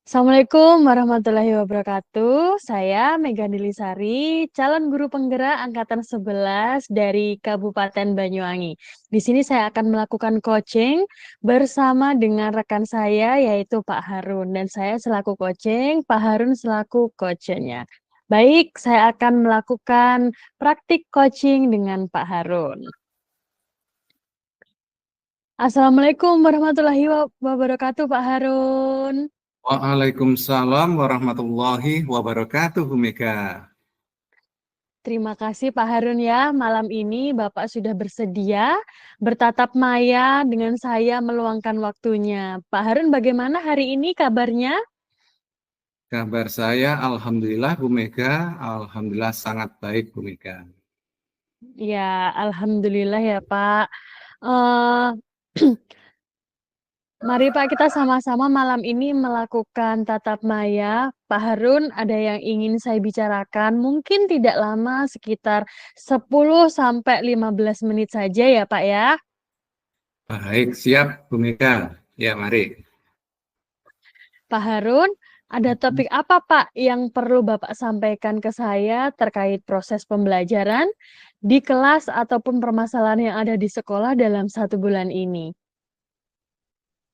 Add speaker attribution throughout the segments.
Speaker 1: Assalamualaikum warahmatullahi wabarakatuh. Saya Mega Nilisari, calon guru penggerak angkatan 11 dari Kabupaten Banyuwangi. Di sini saya akan melakukan coaching bersama dengan rekan saya yaitu Pak Harun dan saya selaku coaching, Pak Harun selaku coachnya. Baik, saya akan melakukan praktik coaching dengan Pak Harun. Assalamualaikum warahmatullahi wabarakatuh, Pak Harun.
Speaker 2: Waalaikumsalam warahmatullahi wabarakatuh, Bu Mega.
Speaker 1: Terima kasih Pak Harun ya. Malam ini Bapak sudah bersedia bertatap maya dengan saya meluangkan waktunya. Pak Harun bagaimana hari ini kabarnya?
Speaker 2: Kabar saya, Alhamdulillah, Bu Mega. Alhamdulillah sangat baik, Bu Mega.
Speaker 1: Ya, alhamdulillah ya Pak. Eh, Mari Pak kita sama-sama malam ini melakukan tatap maya. Pak Harun, ada yang ingin saya bicarakan. Mungkin tidak lama, sekitar 10 sampai 15 menit saja ya Pak ya.
Speaker 2: Baik, siap, Bu Mega. Ya, mari.
Speaker 1: Pak Harun, ada topik apa Pak yang perlu Bapak sampaikan ke saya terkait proses pembelajaran di kelas ataupun permasalahan yang ada di sekolah dalam 1 bulan ini?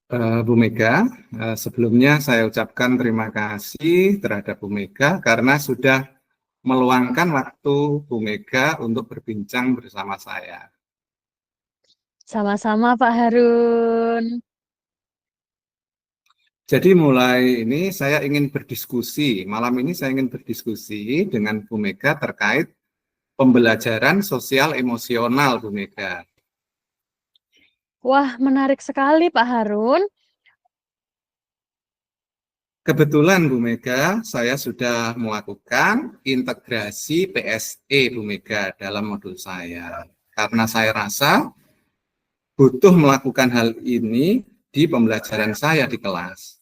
Speaker 2: Bu Mega, sebelumnya saya ucapkan terima kasih terhadap Bu Mega karena sudah meluangkan waktu Bu Mega untuk berbincang bersama saya.
Speaker 1: Sama-sama Pak Harun.
Speaker 2: Jadi mulai ini saya ingin berdiskusi, malam ini saya ingin berdiskusi dengan Bu Mega terkait pembelajaran sosial emosional, Bu Mega.
Speaker 1: Wah, menarik sekali Pak Harun.
Speaker 2: Kebetulan Bu Mega, saya sudah melakukan integrasi PSE Bu Mega dalam modul saya. Karena saya rasa butuh melakukan hal ini di pembelajaran saya di kelas.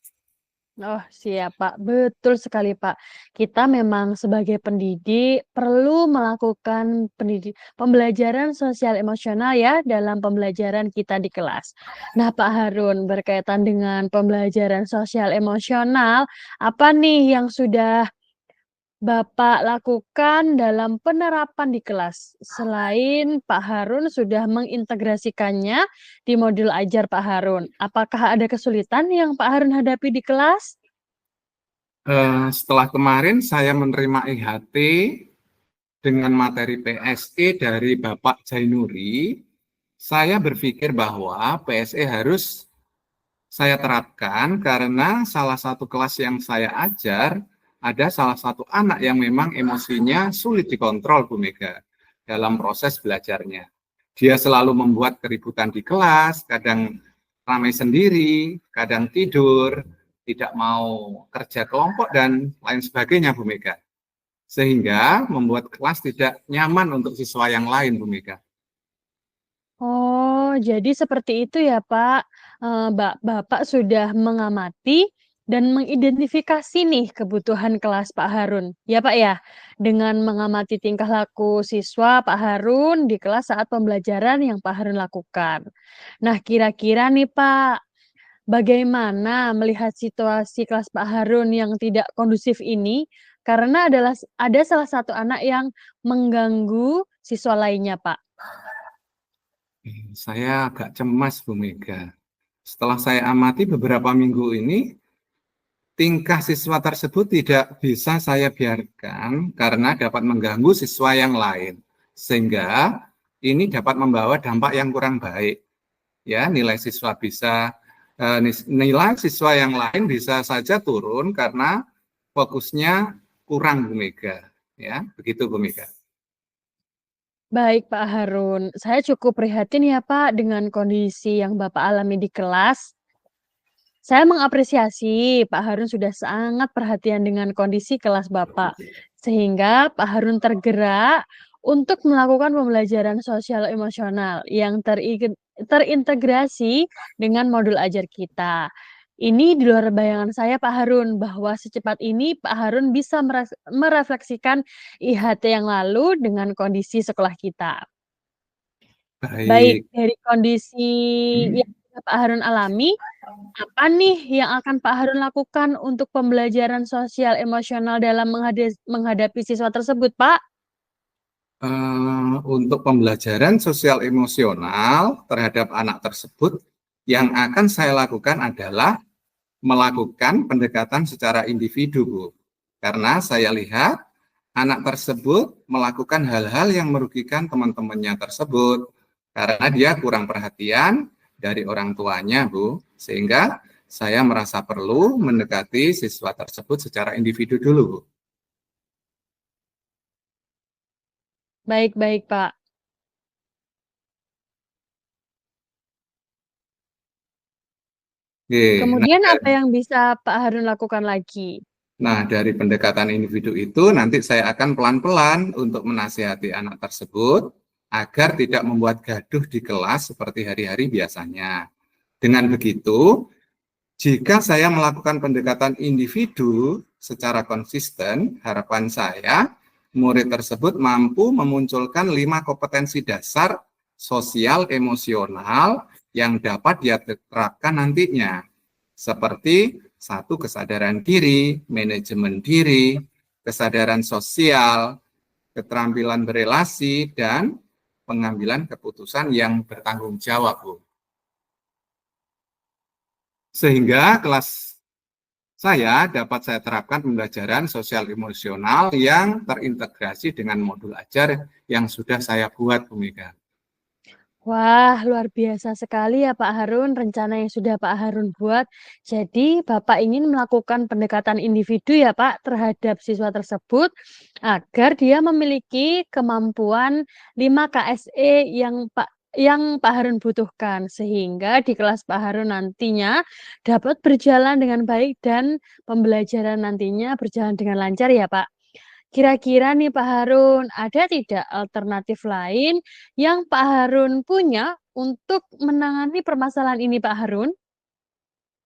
Speaker 1: Oh, siap Pak. Betul sekali Pak. Kita memang sebagai pendidik perlu melakukan pembelajaran sosial emosional ya dalam pembelajaran kita di kelas. Nah, Pak Harun, berkaitan dengan pembelajaran sosial emosional, apa nih yang sudah Bapak lakukan dalam penerapan di kelas? Selain Pak Harun sudah mengintegrasikannya di modul ajar Pak Harun, apakah ada kesulitan yang Pak Harun hadapi di kelas?
Speaker 2: Setelah kemarin saya menerima IHT dengan materi PSE dari Bapak Jainuri, saya berpikir bahwa PSE harus saya terapkan karena salah satu kelas yang saya ajar ada salah satu anak yang memang emosinya sulit dikontrol, Bu Mega, dalam proses belajarnya. Dia selalu membuat keributan di kelas, kadang ramai sendiri, kadang tidur, tidak mau kerja kelompok, dan lain sebagainya, Bu Mega. Sehingga membuat kelas tidak nyaman untuk siswa yang lain, Bu Mega.
Speaker 1: Oh, jadi seperti itu ya, Pak. Bapak sudah mengamati dan mengidentifikasi nih kebutuhan kelas Pak Harun. Ya, Pak ya. Dengan mengamati tingkah laku siswa Pak Harun di kelas saat pembelajaran yang Pak Harun lakukan. Nah, kira-kira nih, Pak, bagaimana melihat situasi kelas Pak Harun yang tidak kondusif ini? Karena ada salah satu anak yang mengganggu siswa lainnya, Pak.
Speaker 2: Saya agak cemas, Bu Mega. Setelah saya amati beberapa minggu ini, tingkah siswa tersebut tidak bisa saya biarkan karena dapat mengganggu siswa yang lain. Sehingga ini dapat membawa dampak yang kurang baik. Ya, nilai siswa yang lain bisa saja turun karena fokusnya kurang, Bu Mega. Ya, begitu Bu Mega.
Speaker 1: Baik Pak Harun, saya cukup prihatin ya Pak dengan kondisi yang Bapak alami di kelas. Saya mengapresiasi Pak Harun sudah sangat perhatian dengan kondisi kelas Bapak, sehingga Pak Harun tergerak untuk melakukan pembelajaran sosial emosional yang terintegrasi dengan modul ajar kita. Ini di luar bayangan saya Pak Harun, bahwa secepat ini Pak Harun bisa merefleksikan IHT yang lalu dengan kondisi sekolah kita. Baik,
Speaker 2: Baik.
Speaker 1: dari kondisi yang sudah Pak Harun alami, Apa nih yang akan Pak Harun lakukan untuk pembelajaran sosial emosional dalam menghadapi siswa tersebut, Pak?
Speaker 2: Untuk pembelajaran sosial emosional terhadap anak tersebut, yang akan saya lakukan adalah melakukan pendekatan secara individu, Bu. Karena saya lihat anak tersebut melakukan hal-hal yang merugikan teman-temannya tersebut karena dia kurang perhatian dari orang tuanya, Bu. Sehingga saya merasa perlu mendekati siswa tersebut secara individu dulu, Bu.
Speaker 1: Baik-baik, Pak.
Speaker 2: Oke,
Speaker 1: Kemudian apa yang bisa Pak Harun lakukan lagi?
Speaker 2: nah, dari pendekatan individu itu nanti saya akan pelan-pelan untuk menasihati anak tersebut agar tidak membuat gaduh di kelas seperti hari-hari biasanya. Dengan begitu, jika saya melakukan pendekatan individu secara konsisten, harapan saya murid tersebut mampu memunculkan 5 kompetensi dasar sosial emosional yang dapat dia terapkan nantinya. Seperti satu, kesadaran diri, manajemen diri, kesadaran sosial, keterampilan berelasi, dan pengambilan keputusan yang bertanggung jawab, Bu. Sehingga kelas saya dapat saya terapkan pembelajaran sosial emosional yang terintegrasi dengan modul ajar yang sudah saya buat, Bu Mega.
Speaker 1: Wah, luar biasa sekali ya Pak Harun, rencana yang sudah Pak Harun buat. Jadi, Bapak ingin melakukan pendekatan individu ya Pak terhadap siswa tersebut agar dia memiliki kemampuan 5 KSE yang Pak Harun butuhkan sehingga di kelas Pak Harun nantinya dapat berjalan dengan baik dan pembelajaran nantinya berjalan dengan lancar ya Pak. Kira-kira nih Pak Harun, ada tidak alternatif lain yang Pak Harun punya untuk menangani permasalahan ini Pak Harun?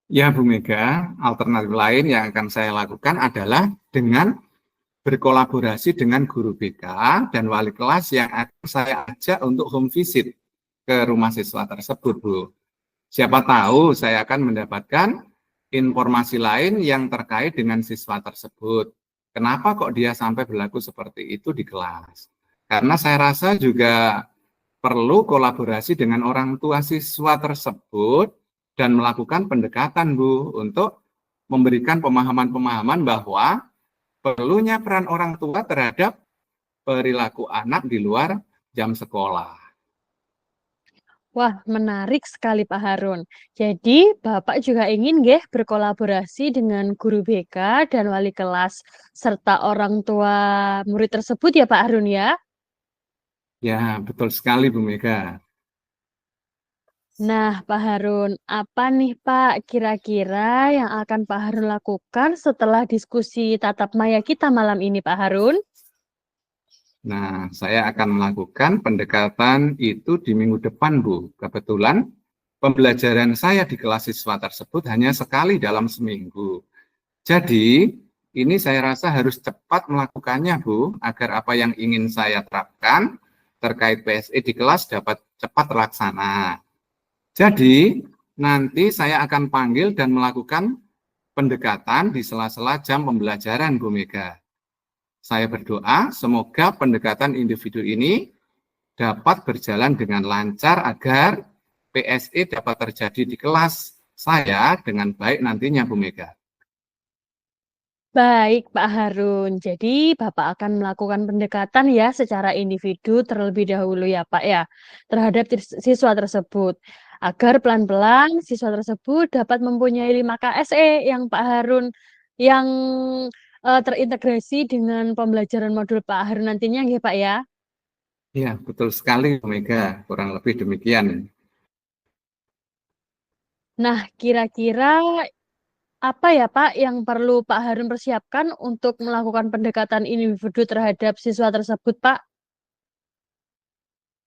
Speaker 2: Ya, Bu Mega, alternatif lain yang akan saya lakukan adalah dengan berkolaborasi dengan guru BK dan wali kelas yang akan saya ajak untuk home visit ke rumah siswa tersebut, Bu. Siapa tahu saya akan mendapatkan informasi lain yang terkait dengan siswa tersebut. Kenapa kok dia sampai berlaku seperti itu di kelas? Karena saya rasa juga perlu kolaborasi dengan orang tua siswa tersebut dan melakukan pendekatan, Bu, untuk memberikan pemahaman-pemahaman bahwa perlunya peran orang tua terhadap perilaku anak di luar jam sekolah.
Speaker 1: Wah, menarik sekali Pak Harun. Jadi, Bapak juga ingin nggih berkolaborasi dengan guru BK dan wali kelas serta orang tua murid tersebut ya Pak Harun ya?
Speaker 2: Ya, betul sekali, Bu Mega.
Speaker 1: Nah, Pak Harun, apa nih Pak kira-kira yang akan Pak Harun lakukan setelah diskusi tatap maya kita malam ini Pak Harun?
Speaker 2: Nah, saya akan melakukan pendekatan itu di minggu depan, Bu. Kebetulan pembelajaran saya di kelas siswa tersebut hanya sekali dalam seminggu. Jadi, ini saya rasa harus cepat melakukannya, Bu, agar apa yang ingin saya terapkan terkait PSE di kelas dapat cepat terlaksana. Jadi, nanti saya akan panggil dan melakukan pendekatan di sela-sela jam pembelajaran, Bu Mega. Saya berdoa semoga pendekatan individu ini dapat berjalan dengan lancar agar PSE dapat terjadi di kelas saya dengan baik nantinya, Bu Mega.
Speaker 1: Baik, Pak Harun. Jadi, Bapak akan melakukan pendekatan ya secara individu terlebih dahulu ya, Pak ya, terhadap siswa tersebut. Agar pelan-pelan siswa tersebut dapat mempunyai 5 KSE yang Pak Harun yang terintegrasi dengan pembelajaran modul Pak Harun nantinya ya, Pak ya.
Speaker 2: Ya, betul sekali, Bu Mega. Kurang lebih demikian.
Speaker 1: Nah, kira-kira apa ya, Pak, yang perlu Pak Harun persiapkan untuk melakukan pendekatan individu terhadap siswa tersebut, Pak?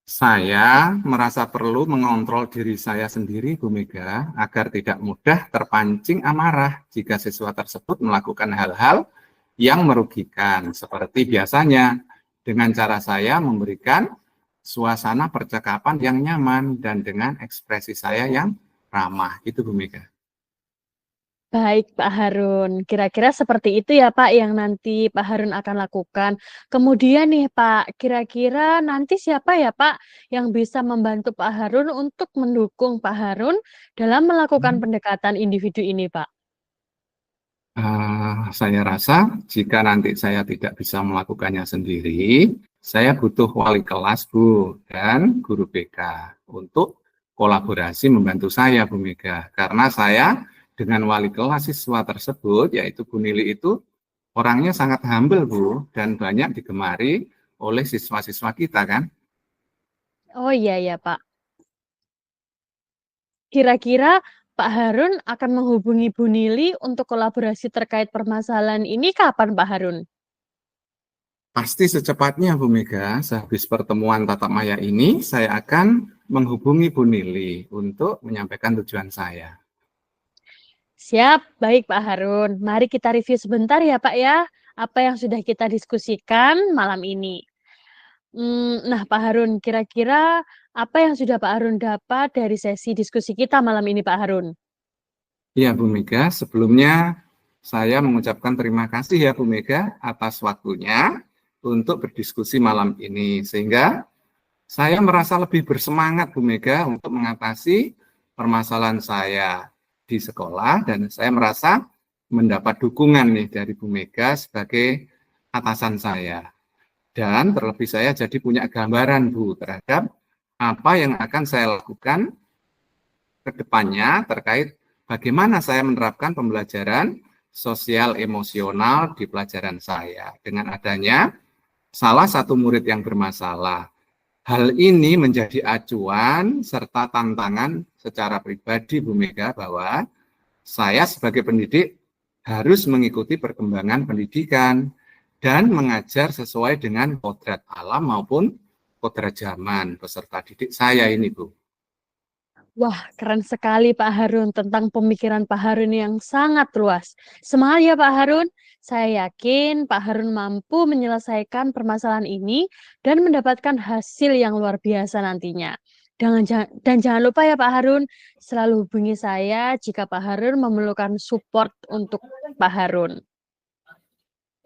Speaker 2: Saya merasa perlu mengontrol diri saya sendiri, Bu Mega, agar tidak mudah terpancing amarah jika siswa tersebut melakukan hal-hal yang merugikan. Seperti biasanya, dengan cara saya memberikan suasana percakapan yang nyaman dan dengan ekspresi saya yang ramah. Itu, Bu Mega.
Speaker 1: Baik Pak Harun, kira-kira seperti itu ya Pak yang nanti Pak Harun akan lakukan. Kemudian nih Pak, kira-kira nanti siapa ya Pak yang bisa membantu Pak Harun untuk mendukung Pak Harun dalam melakukan pendekatan individu ini Pak?
Speaker 2: Saya rasa jika nanti saya tidak bisa melakukannya sendiri, saya butuh wali kelas, Bu, dan guru BK untuk kolaborasi membantu saya, Bu Mega. Karena saya dengan wali kelas siswa tersebut, yaitu Bu Nili itu, orangnya sangat humble, Bu, dan banyak digemari oleh siswa-siswa kita, kan?
Speaker 1: Oh iya ya Pak. Kira-kira Pak Harun akan menghubungi Bu Nili untuk kolaborasi terkait permasalahan ini kapan Pak Harun?
Speaker 2: Pasti secepatnya, Bu Mega, sehabis pertemuan tatap maya ini, saya akan menghubungi Bu Nili untuk menyampaikan tujuan saya.
Speaker 1: Siap, baik Pak Harun. Mari kita review sebentar ya Pak ya, apa yang sudah kita diskusikan malam ini. Nah Pak Harun, kira-kira apa yang sudah Pak Harun dapat dari sesi diskusi kita malam ini Pak Harun?
Speaker 2: Ya, Bu Mega, sebelumnya saya mengucapkan terima kasih ya Bu Mega atas waktunya untuk berdiskusi malam ini. Sehingga saya merasa lebih bersemangat Bu Mega untuk mengatasi permasalahan saya di sekolah dan saya merasa mendapat dukungan nih dari Bu Mega sebagai atasan saya. Dan terlebih saya jadi punya gambaran Bu terhadap apa yang akan saya lakukan ke depannya terkait bagaimana saya menerapkan pembelajaran sosial emosional di pelajaran saya. Dengan adanya salah satu murid yang bermasalah. Hal ini menjadi acuan serta tantangan secara pribadi Bu Mega bahwa saya sebagai pendidik harus mengikuti perkembangan pendidikan dan mengajar sesuai dengan kodrat alam maupun kodrat zaman peserta didik saya ini, Bu.
Speaker 1: Wah, keren sekali Pak Harun tentang pemikiran Pak Harun yang sangat luas. Semangat ya Pak Harun. Saya yakin Pak Harun mampu menyelesaikan permasalahan ini dan mendapatkan hasil yang luar biasa nantinya. Dan jangan lupa ya Pak Harun, selalu hubungi saya jika Pak Harun memerlukan support untuk Pak Harun.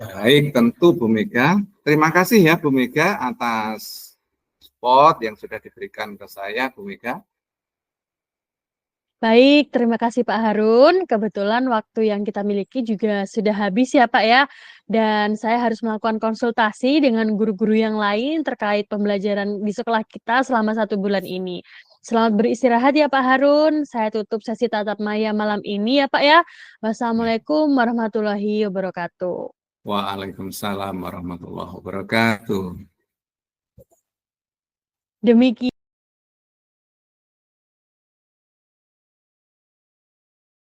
Speaker 2: Baik, tentu Bu Mega. Terima kasih ya Bu Mega atas support yang sudah diberikan ke saya, Bu Mega.
Speaker 1: Baik, terima kasih Pak Harun. Kebetulan waktu yang kita miliki juga sudah habis ya Pak ya. Dan saya harus melakukan konsultasi dengan guru-guru yang lain terkait pembelajaran di sekolah kita selama 1 bulan ini. Selamat beristirahat ya Pak Harun. Saya tutup sesi tatap maya malam ini ya Pak ya. Wassalamualaikum warahmatullahi wabarakatuh.
Speaker 2: Waalaikumsalam warahmatullahi wabarakatuh.
Speaker 1: Demikian.